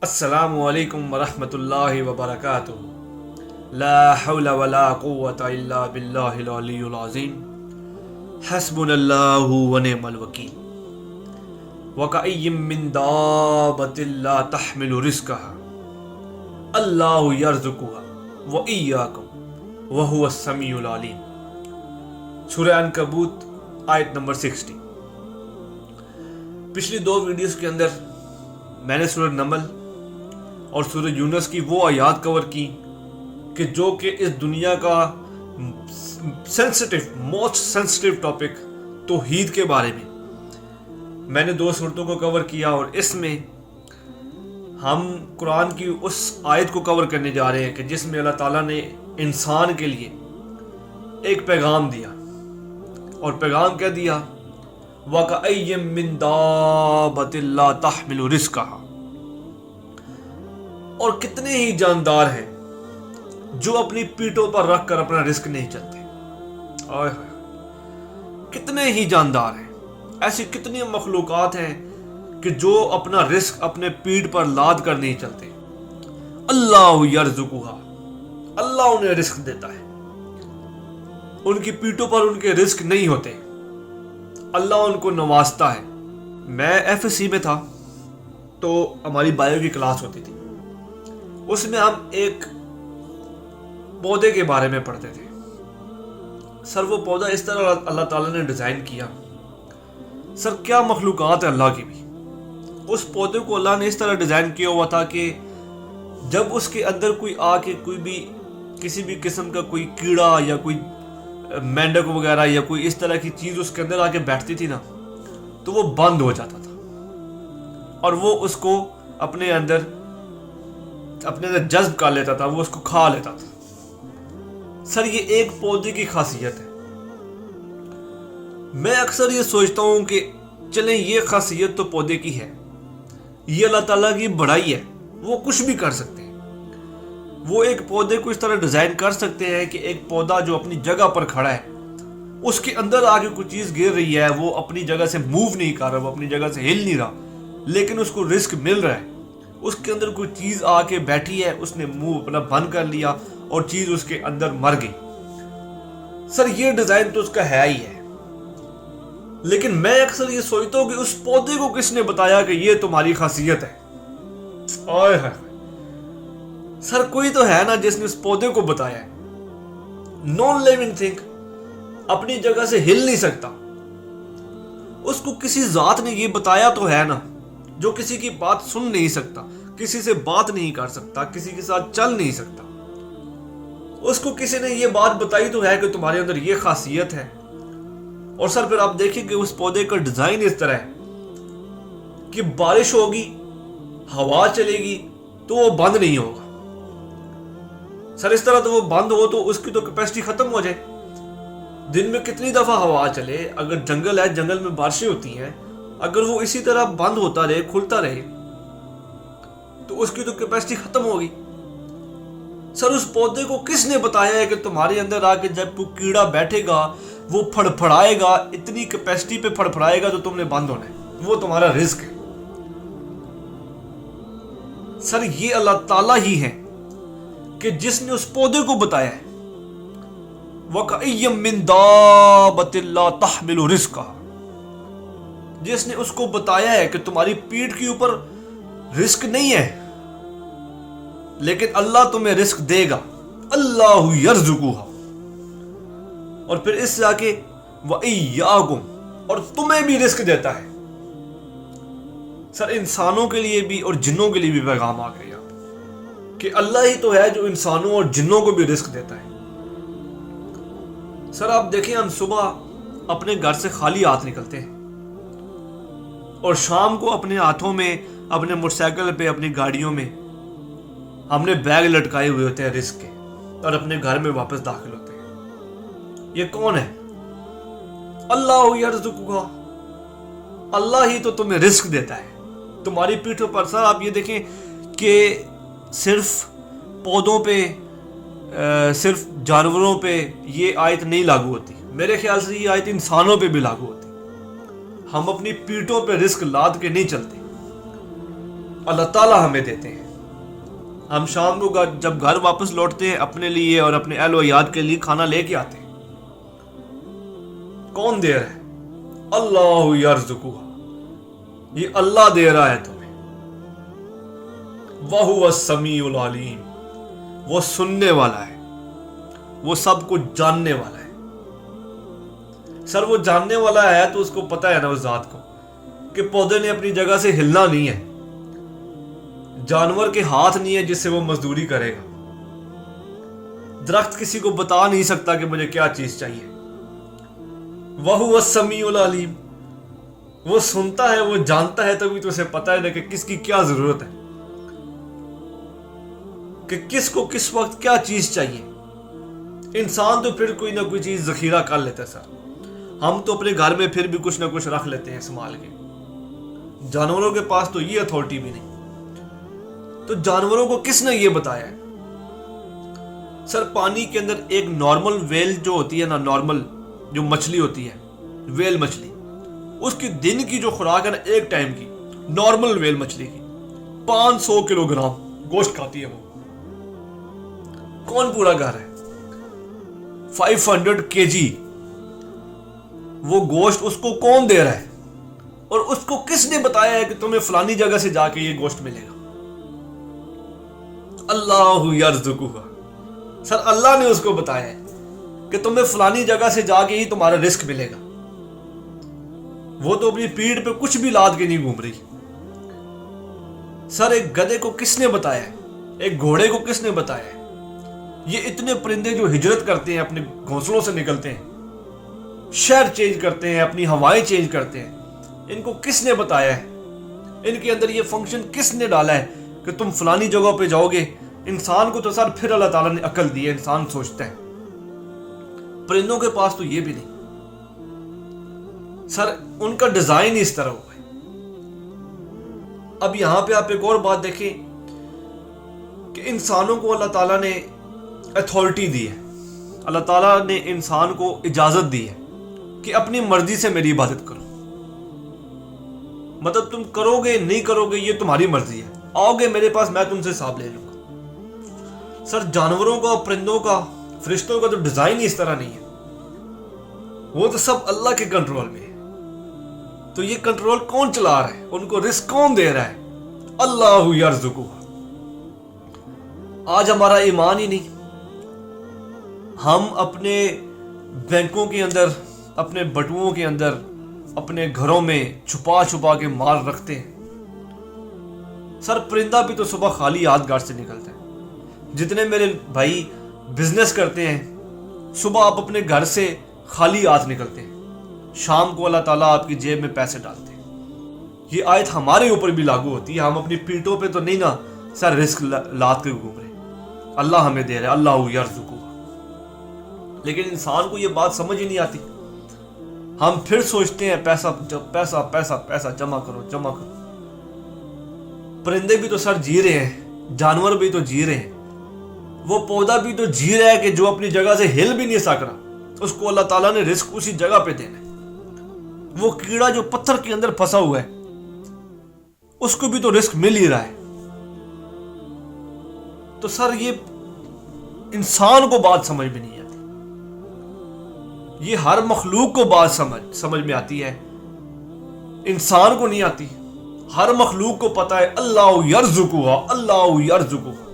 السلام علیکم ورحمۃ اللہ وبرکاتہ۔ لا حول ولا قوة الا باللہ العلی العظیم۔ حسبنا اللہ ونعم الوکیل۔ وکأی من دابۃ لا تحمل رزقها اللہ یرزقها وإیاکم وہو السمیع العلیم۔ سورہ عنکبوت آیت نمبر 60۔ پچھلی دو ویڈیوز کے اندر میں نے سورہ نمل اور سورہ یونس کی وہ آیات کور کی کہ جو کہ اس دنیا کا موسٹ سینسٹیو ٹاپک توحید کے بارے میں نے دو صورتوں کو کور کیا، اور اس میں ہم قرآن کی اس آیت کو کور کرنے جا رہے ہیں کہ جس میں اللہ تعالیٰ نے انسان کے لیے ایک پیغام دیا، اور پیغام کیا دیا؟ وَكَأَيٍّ مِّن دَابَّةٍ لَا تَحْمِلُ رِزْقَهَا۔ اور کتنے ہی جاندار ہیں جو اپنی پیٹھوں پر رکھ کر اپنا رزق نہیں چلتے۔ کتنے ہی جاندار ہیں، ایسی کتنی مخلوقات ہیں کہ جو اپنا رزق اپنے پیٹھ پر لاد کر نہیں چلتے۔ اللہ یرزقها، اللہ انہیں رزق دیتا ہے، ان کی پیٹھوں پر ان کے رزق نہیں ہوتے، اللہ ان کو نوازتا ہے۔ میں ایف ایس سی میں تھا تو ہماری بایو کی کلاس ہوتی تھی، اس میں ہم ایک پودے کے بارے میں پڑھتے تھے۔ سر وہ پودا اس طرح اللہ تعالیٰ نے ڈیزائن کیا، سر کیا مخلوقات ہے اللہ کی بھی۔ اس پودے کو اللہ نے اس طرح ڈیزائن کیا ہوا تھا کہ جب اس کے اندر کوئی آ کے کوئی بھی کسی بھی قسم کا کوئی کیڑا یا کوئی مینڈک وغیرہ یا کوئی اس طرح کی چیز اس کے اندر آ کے بیٹھتی تھی نا، تو وہ بند ہو جاتا تھا اور وہ اس کو اپنے اندر جذب کر لیتا تھا، وہ اس کو کھا لیتا تھا۔ سر یہ ایک پودے کی خاصیت ہے۔ میں اکثر یہ سوچتا ہوں کہ چلیں یہ خاصیت تو پودے کی ہے، یہ اللہ تعالیٰ کی بڑائی ہے، وہ کچھ بھی کر سکتے ہیں۔ وہ ایک پودے کو اس طرح ڈیزائن کر سکتے ہیں کہ ایک پودا جو اپنی جگہ پر کھڑا ہے، اس کے اندر آگے کوئی چیز گر رہی ہے، وہ اپنی جگہ سے موو نہیں کر رہا، وہ اپنی جگہ سے ہل نہیں رہا، لیکن اس کو رزق مل رہا ہے۔ اس کے اندر کوئی چیز آ کے بیٹھی ہے، اس نے منہ اپنا بند کر لیا اور چیز اس کے اندر مر گئی۔ سر یہ ڈیزائن تو اس کا ہے ہی ہے، لیکن میں اکثر یہ سوچتا ہوں کہ اس پودے کو کس نے بتایا کہ یہ تمہاری خاصیت ہے؟ سر کوئی تو ہے نا جس نے اس پودے کو بتایا ہے۔ نان لیونگ تھنگ، اپنی جگہ سے ہل نہیں سکتا، اس کو کسی ذات نے یہ بتایا تو ہے نا، جو کسی کی بات سن نہیں سکتا، کسی سے بات نہیں کر سکتا، کسی کے ساتھ چل نہیں سکتا، اس کو کسی نے یہ بات بتائی تو ہے کہ تمہارے اندر یہ خاصیت ہے۔ اور سر پھر آپ دیکھیں کہ اس پودے کا ڈیزائن اس طرح ہے کہ بارش ہوگی، ہوا چلے گی تو وہ بند نہیں ہوگا۔ سر اس طرح تو وہ بند ہو تو اس کی تو کیپیسٹی ختم ہو جائے۔ دن میں کتنی دفعہ ہوا چلے، اگر جنگل ہے، جنگل میں بارشیں ہوتی ہیں، اگر وہ اسی طرح بند ہوتا رہے، کھلتا رہے، تو اس کی تو کیپیسٹی ختم ہوگی۔ سر اس پودے کو کس نے بتایا ہے کہ تمہارے اندر آ کے جب کوئی کیڑا بیٹھے گا، وہ پھڑپھڑائے گا، اتنی کیپیسٹی پہ پھڑپھڑائے گا تو تم نے بند ہونا ہے، وہ تمہارا رزق ہے۔ سر یہ اللہ تعالیٰ ہی ہے کہ جس نے اس پودے کو بتایا ہے۔ وَكَأَيٍّ مِّن دَابَّةٍ لَا تَحْمِلُ رِزْقَهَا، جس نے اس کو بتایا ہے کہ تمہاری پیٹھ کے اوپر رزق نہیں ہے، لیکن اللہ تمہیں رزق دے گا۔ اللہ یرزقها، اور پھر اس سے آگے وَإِيَّاكُمْ، اور تمہیں بھی رزق دیتا ہے۔ سر انسانوں کے لیے بھی اور جنوں کے لیے بھی پیغام آ گیا کہ اللہ ہی تو ہے جو انسانوں اور جنوں کو بھی رزق دیتا ہے۔ سر آپ دیکھیں، ہم صبح اپنے گھر سے خالی ہاتھ نکلتے ہیں اور شام کو اپنے ہاتھوں میں، اپنے موٹر سائیکل پہ، اپنی گاڑیوں میں ہم نے بیگ لٹکائے ہوئے ہوتے ہیں رزق کے، اور اپنے گھر میں واپس داخل ہوتے ہیں۔ یہ کون ہے؟ اللہ یرزقها، اللہ ہی تو تمہیں رزق دیتا ہے تمہاری پیٹھوں پر۔ سر آپ یہ دیکھیں کہ صرف پودوں پہ، صرف جانوروں پہ یہ آیت نہیں لاگو ہوتی، میرے خیال سے یہ آیت انسانوں پہ بھی لاگو ہوتی۔ ہم اپنی پیٹھوں پہ رزق لاد کے نہیں چلتے، اللہ تعالیٰ ہمیں دیتے ہیں. ہم شام کو جب گھر واپس لوٹتے ہیں اپنے لیے اور اپنے اہل و عیال کے لیے کھانا لے کے آتے ہیں. کون دے رہا ہے؟ اللہ یرزقها. یہ اللہ دے رہا ہے تمہیں. وَهُوَ السَّمِيعُ الْعَلِيمُ. وہ سننے والا ہے, وہ سب کچھ جاننے والا ہے. سر وہ جاننے والا ہے تو اس کو پتہ ہے نا اس ذات کو کہ پودے نے اپنی جگہ سے ہلنا نہیں ہے, جانور کے ہاتھ نہیں ہے جس سے وہ مزدوری کرے گا, درخت کسی کو بتا نہیں سکتا کہ مجھے کیا چیز چاہیے. وَهُوَ السَّمِيعُ الْعَلِيمُ. وہ سنتا ہے, وہ جانتا ہے, تبھی تو اسے پتہ ہے نا کہ کس کی کیا ضرورت ہے, کہ کس کو کس وقت کیا چیز چاہیے. انسان تو پھر کوئی نہ کوئی چیز ذخیرہ کر لیتا ہے سر. ہم تو اپنے گھر میں پھر بھی کچھ نہ کچھ رکھ لیتے ہیں سنبھال کے. جانوروں کے پاس تو یہ اتھارٹی بھی نہیں. تو جانوروں کو کس نے یہ بتایا ہے؟ سر پانی کے اندر ایک نارمل ویل جو ہوتی ہے نا, نارمل جو مچھلی ہوتی ہے, ویل مچھلی, اس کی دن کی جو خوراک ہے نا, ایک ٹائم کی نارمل ویل مچھلی کی 500 کلو گرام گوشت کھاتی ہے. وہ کون پورا گھر ہے 500 kg وہ گوشت اس کو کون دے رہا ہے؟ اور اس کو کس نے بتایا ہے کہ تمہیں فلانی جگہ سے جا کے یہ گوشت ملے گا؟ اللہ یرزقها. سر اللہ نے اس کو بتایا ہے کہ تمہیں فلانی جگہ سے جا کے ہی تمہارا رزق ملے گا. وہ تو اپنی پیٹھ پہ کچھ بھی لاد کے نہیں گھوم رہی. سر ایک گدھے کو کس نے بتایا ہے؟ ایک گھوڑے کو کس نے بتایا ہے؟ یہ اتنے پرندے جو ہجرت کرتے ہیں, اپنے گھونسلوں سے نکلتے ہیں, شہر چینج کرتے ہیں, اپنی ہوائیں چینج کرتے ہیں, ان کو کس نے بتایا ہے؟ ان کے اندر یہ فنکشن کس نے ڈالا ہے کہ تم فلانی جگہ پہ جاؤ گے؟ انسان کو تو سر پھر اللہ تعالیٰ نے عقل دی ہے, انسان سوچتا ہے. پرندوں کے پاس تو یہ بھی نہیں. سر ان کا ڈیزائن ہی اس طرح ہوا ہے. اب یہاں پہ آپ ایک اور بات دیکھیں کہ انسانوں کو اللہ تعالیٰ نے اتھارٹی دی ہے, اللہ تعالیٰ نے انسان کو اجازت دی ہے کہ اپنی مرضی سے میری عبادت کرو. مطلب تم کرو گے نہیں کرو گے یہ تمہاری مرضی ہے, آؤ گے میرے پاس میں تم سے حساب لے لوں گا. سر جانوروں کا, پرندوں کا, فرشتوں کا تو ڈیزائن ہی اس طرح نہیں ہے. وہ تو سب اللہ کے کنٹرول میں ہے. تو یہ کنٹرول کون چلا رہا ہے؟ ان کو رزق کون دے رہا ہے؟ اللہ یرزقها. آج ہمارا ایمان ہی نہیں. ہم اپنے بینکوں کے اندر, اپنے بٹوؤں کے اندر, اپنے گھروں میں چھپا چھپا کے مال رکھتے ہیں. سر پرندہ بھی تو صبح خالی ہاتھ گھر سے نکلتا ہے. جتنے میرے بھائی بزنس کرتے ہیں, صبح آپ اپنے گھر سے خالی ہاتھ نکلتے ہیں, شام کو اللہ تعالیٰ آپ کی جیب میں پیسے ڈالتے ہیں. یہ آیت ہمارے اوپر بھی لاگو ہوتی ہے. ہم اپنی پیٹوں پہ تو نہیں نا سر رزق لاد کے گھوم رہے. اللہ ہمیں دے رہا ہے, اللہ یرزقها. لیکن انسان کو یہ بات سمجھ ہی نہیں آتی. ہم پھر سوچتے ہیں پیسہ پیسہ پیسہ پیسہ جمع کرو جمع کرو. پرندے بھی تو سر جی رہے ہیں, جانور بھی تو جی رہے ہیں. وہ پودا بھی تو جی رہا ہے کہ جو اپنی جگہ سے ہل بھی نہیں سک رہا, اس کو اللہ تعالیٰ نے رزق اسی جگہ پہ دینا ہے. وہ کیڑا جو پتھر کے اندر پھنسا ہوا ہے, اس کو بھی تو رزق مل ہی رہا ہے. تو سر یہ انسان کو بات سمجھ میں نہیں آتی. یہ ہر مخلوق کو بات سمجھ میں آتی ہے, انسان کو نہیں آتی. ہر مخلوق کو پتا ہے اللہ یرزقها, اللہ یرزقها.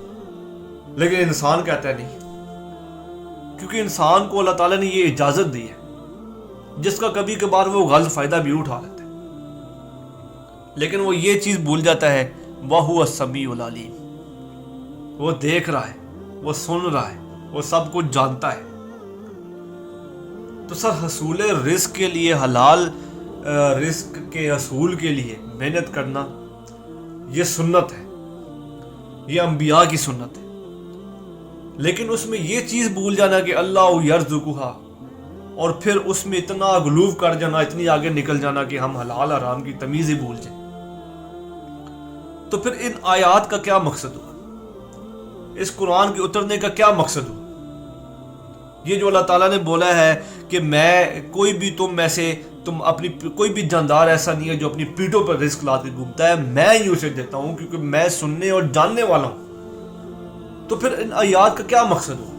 لیکن انسان کہتا ہے نہیں, کیونکہ انسان کو اللہ تعالیٰ نے یہ اجازت دی ہے, جس کا کبھی کبھار وہ غلط فائدہ بھی اٹھا لیتا ہے. لیکن وہ یہ چیز بھول جاتا ہے وَهُوَ السَّمِيعُ الْعَلِيمُ. وہ دیکھ رہا ہے, وہ سن رہا ہے, وہ سب کچھ جانتا ہے. تو سر حصول رزق کے لیے, حلال رزق کے حصول کے لیے محنت کرنا یہ سنت ہے, یہ انبیاء کی سنت ہے. لیکن اس میں یہ چیز بھول جانا کہ اللہ یرزقها, اور پھر اس میں اتنا غلو کر جانا, اتنی آگے نکل جانا کہ ہم حلال حرام کی تمیز ہی بھول جائیں. تو پھر ان آیات کا کیا مقصد ہوا؟ اس قرآن کے اترنے کا کیا مقصد ہوا؟ یہ جو اللہ تعالیٰ نے بولا ہے کہ میں کوئی بھی تم میں سے تم اپنی کوئی بھی جاندار ایسا نہیں ہے جو اپنی پیٹھوں پر رزق لا کے گھومتا ہے، میں ہی اسے دیتا ہوں کیونکہ میں سننے اور جاننے والا ہوں۔ تو پھر ان آیات کا کیا مقصد ہوا؟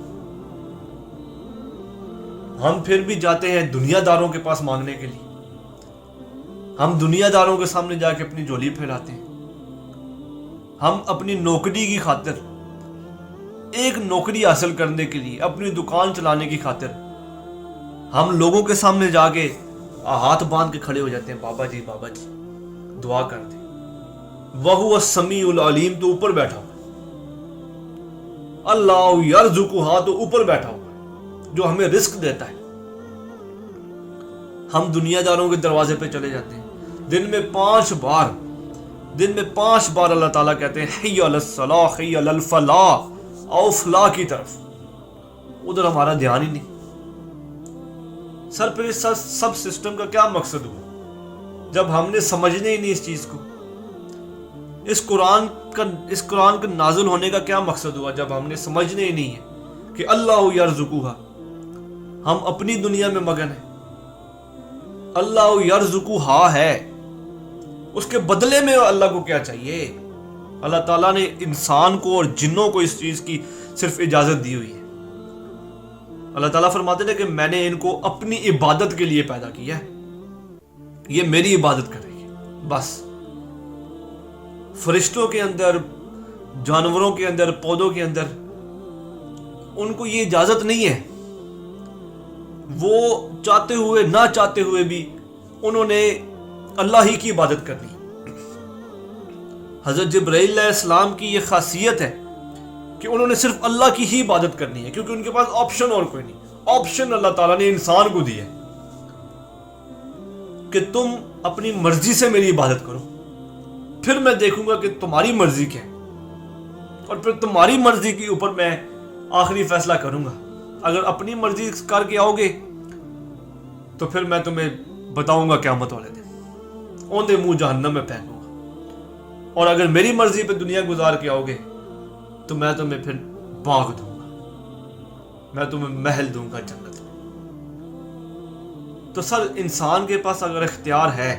ہم پھر بھی جاتے ہیں دنیا داروں کے پاس مانگنے کے لیے، ہم دنیا داروں کے سامنے جا کے اپنی جھولی پھیلاتے ہیں، ہم اپنی نوکری کی خاطر، ایک نوکری حاصل کرنے کے لیے، اپنی دکان چلانے کی خاطر ہم لوگوں کے سامنے جا کے ہاتھ باندھ کے کھڑے ہو جاتے ہیں، بابا جی دعا کر دیں۔ وَهُوَ السَّمِيعُ الْعَلِيمُ تو اوپر بیٹھا ہوا، اللہ یرزقھا تو اوپر بیٹھا ہوا جو ہمیں رزق دیتا ہے۔ ہم دنیا داروں کے دروازے پہ چلے جاتے ہیں، دن میں 5 بار اللہ تعالیٰ کہتے ہیں حی علی الصلاح حی علی الفلاح، آؤ فلاح کی طرف، ادھر ہمارا دھیان ہی نہیں۔ سر پھر اس سب سسٹم کا کیا مقصد ہوا جب ہم نے سمجھنے ہی نہیں اس چیز کو؟ اس قرآن کا نازل ہونے کا کیا مقصد ہوا جب ہم نے سمجھنے ہی نہیں ہے کہ اللہ یرزقھا، ہم اپنی دنیا میں مگن ہیں، اللہ یرزقھا ہے، اس کے بدلے میں اللہ کو کیا چاہیے؟ اللہ تعالیٰ نے انسان کو اور جنوں کو اس چیز کی صرف اجازت دی ہوئی ہے۔ اللہ تعالیٰ فرماتے ہیں کہ میں نے ان کو اپنی عبادت کے لیے پیدا کیا ہے، یہ میری عبادت کریں گے بس۔ فرشتوں کے اندر، جانوروں کے اندر، پودوں کے اندر ان کو یہ اجازت نہیں ہے، وہ چاہتے ہوئے نہ چاہتے ہوئے بھی انہوں نے اللہ ہی کی عبادت کرنی۔ حضرت جبرائیل علیہ السلام کی یہ خاصیت ہے کہ انہوں نے صرف اللہ کی ہی عبادت کرنی ہے، کیونکہ ان کے پاس آپشن اور کوئی نہیں۔ آپشن اللہ تعالیٰ نے انسان کو دی ہے کہ تم اپنی مرضی سے میری عبادت کرو، پھر میں دیکھوں گا کہ تمہاری مرضی کیا ہے، اور پھر تمہاری مرضی کے اوپر میں آخری فیصلہ کروں گا۔ اگر اپنی مرضی کر کے آؤ گے تو پھر میں تمہیں بتاؤں گا قیامت والے دن، اوندے منہ جہنم میں پھینکوں گا، اور اگر میری مرضی پہ دنیا گزار کے آؤ گے تو میں تمہیں پھر باغ دوں گا، میں تمہیں محل دوں گا جنت میں۔ تو سر انسان کے پاس اگر اختیار ہے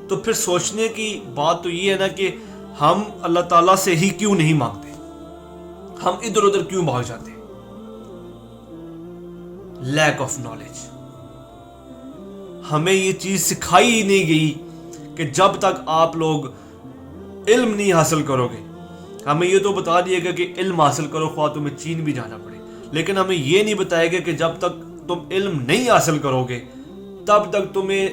تو پھر سوچنے کی بات تو یہ ہے نا کہ ہم اللہ تعالیٰ سے ہی کیوں نہیں مانگتے، ہم ادھر ادھر کیوں بھاگ جاتے ہیں؟ Lack of knowledge. ہمیں یہ چیز سکھائی ہی نہیں گئی کہ جب تک آپ لوگ علم نہیں حاصل کرو گے، ہمیں یہ تو بتا دیا گیا کہ علم حاصل کرو خواہ تمہیں چین بھی جانا پڑے، لیکن ہمیں یہ نہیں بتایا گیا کہ جب تک تم علم نہیں حاصل کرو گے تب تک تمہیں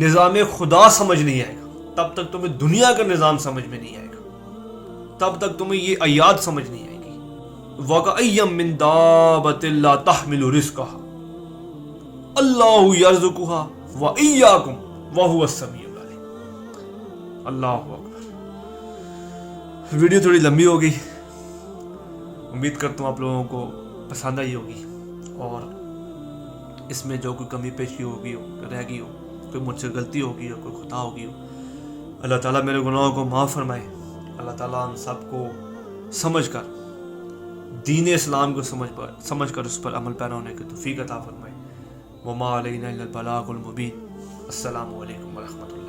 نظام خدا سمجھ نہیں آئے گا، تب تک تمہیں دنیا کا نظام سمجھ میں نہیں آئے گا، تب تک تمہیں یہ آیات سمجھ نہیں آئے گی۔ وَكَأَيٍّ مِّن دَابَّةٍ لَّا تَحْمِلُ رِزْقَهَا اللَّهُ يَرْزُقُهَا وَإِيَّاكُمْ وَهُوَ السَّمِيعُ الْعَلِيمُ۔ اللہ اکبر۔ ویڈیو تھوڑی لمبی ہو گئی، امید کرتا ہوں آپ لوگوں کو پسند آئی ہوگی، اور اس میں جو کوئی کمی پیشی ہوگی رہ گئی ہو، کوئی مجھ سے غلطی ہوگی ہو، کوئی خطا ہوگی ہو، اللہ تعالیٰ میرے گناہوں کو معاف فرمائے۔ اللہ تعالیٰ ہم سب کو سمجھ کر دین اسلام کو سمجھ کر اس پر عمل پیرا ہونے کی توفیق عطا فرمائے۔ وما علینا الا البلاغ المبین۔ السلام علیکم ورحمۃ اللہ۔